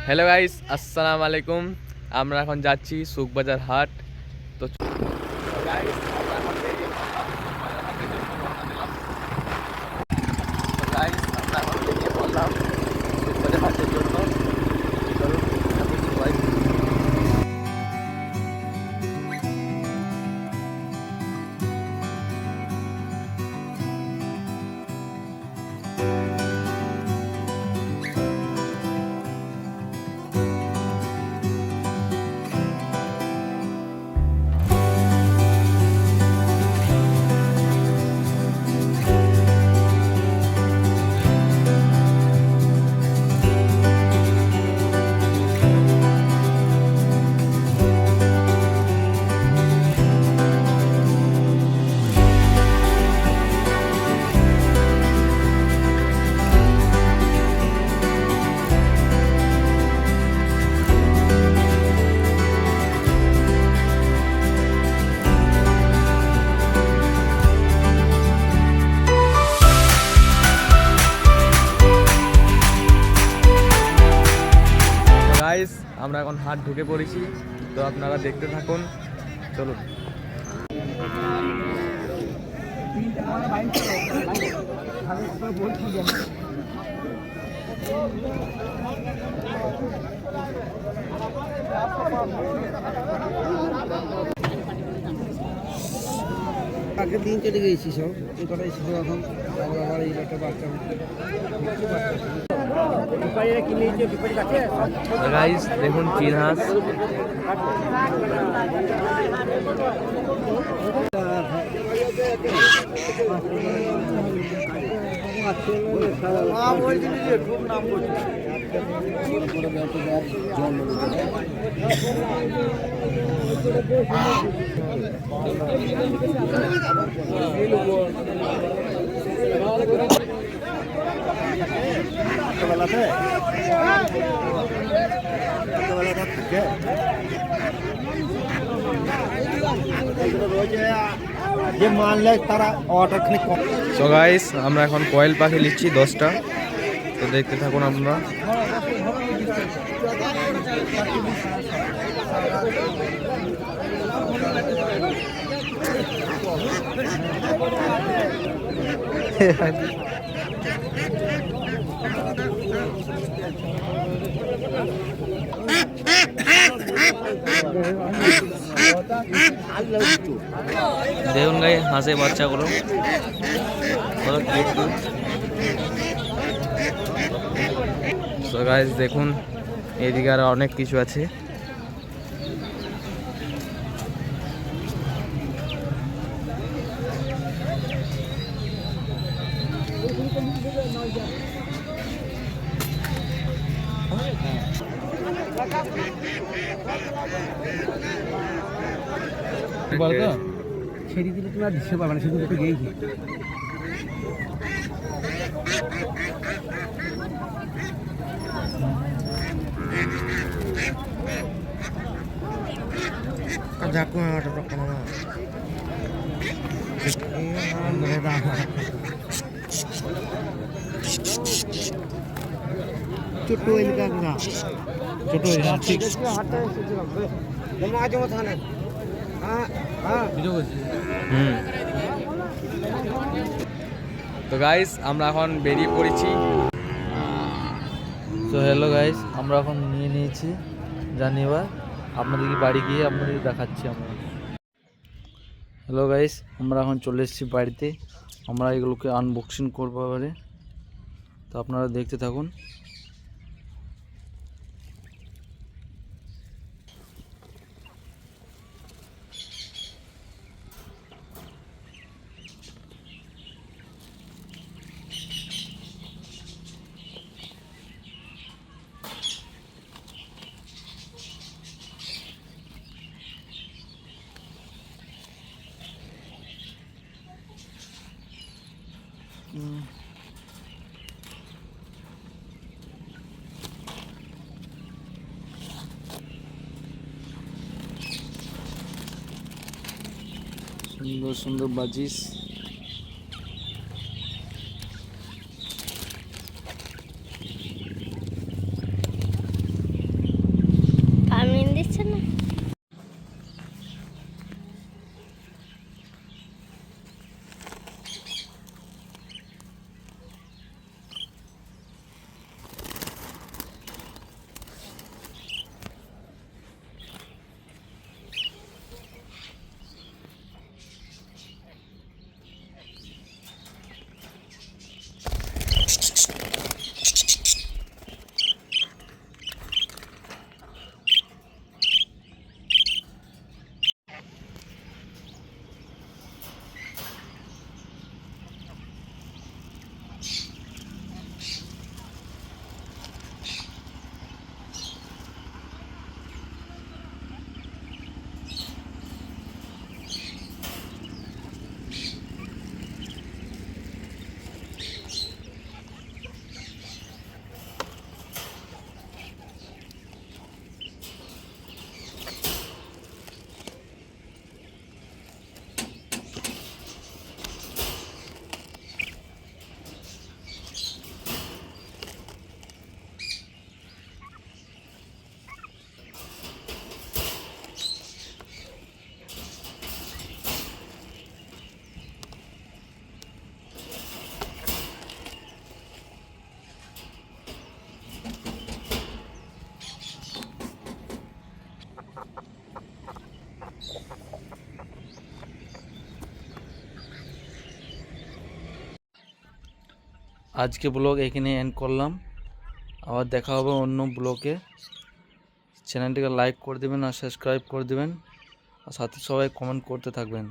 Hello guys, আসসালামু আলাইকুম। আমরা এখন যাচ্ছি সুকবাজার হাট। তো গাইস, আমরা এখন বেরিয়ে পড়লাম সুকবাজার হাটের জন্য। চলুন, সবাই। গাইস, আমরা এখন হাট ঢুকে পড়েছি, তো আপনারা দেখতে থাকুন। চলুন। আগের দিন চলে গেছি সব এই কটাই ছিল। এখন আবার এই একটা বাচ্চা গাইস দেখুন চিন হাঁস। খুব নাম করছে যে মানলে তারা অর্ডারখানে। সো গাইস, আমরা এখন কয়েল পাখি নিচ্ছি 10টা, তো দেখতে থাকুন আপনারা। দেখুন গাই হাঁসের বাচ্চাগুলো তো গাইস দেখুন, এদিকে আর অনেক কিছু আছে। ছেড়ে দিলে তুমি আর দিতে পারবে না, সেদিন একটু গিয়েছি। ছোট এলাকা ছোট ঠিক তো গাইস, আমরা এখন বেরিয়ে পড়েছি। তো হ্যালো গাইস, আমরা এখন নিয়ে নিয়েছি জানিবার আপনাদেরকে বাড়ি গিয়ে আপনাদের দেখাচ্ছি। আমরা হ্যালো গাইস, আমরা এখন চলে এসেছি বাড়িতে। আমরা এগুলোকে আনবক্সিং করবো এবারে, তো আপনারা দেখতে থাকুন। সুন্দর সুন্দর বাজিস। দিচ্ছে না। আজকে ব্লগ এখানে এন্ড করলাম। আবার দেখা হবে অন্য ব্লগে। চ্যানেলটিকে লাইক করে দেবেন আর সাবস্ক্রাইব করে দেবেন, আর সাথে সবাই কমেন্ট করতে থাকবেন।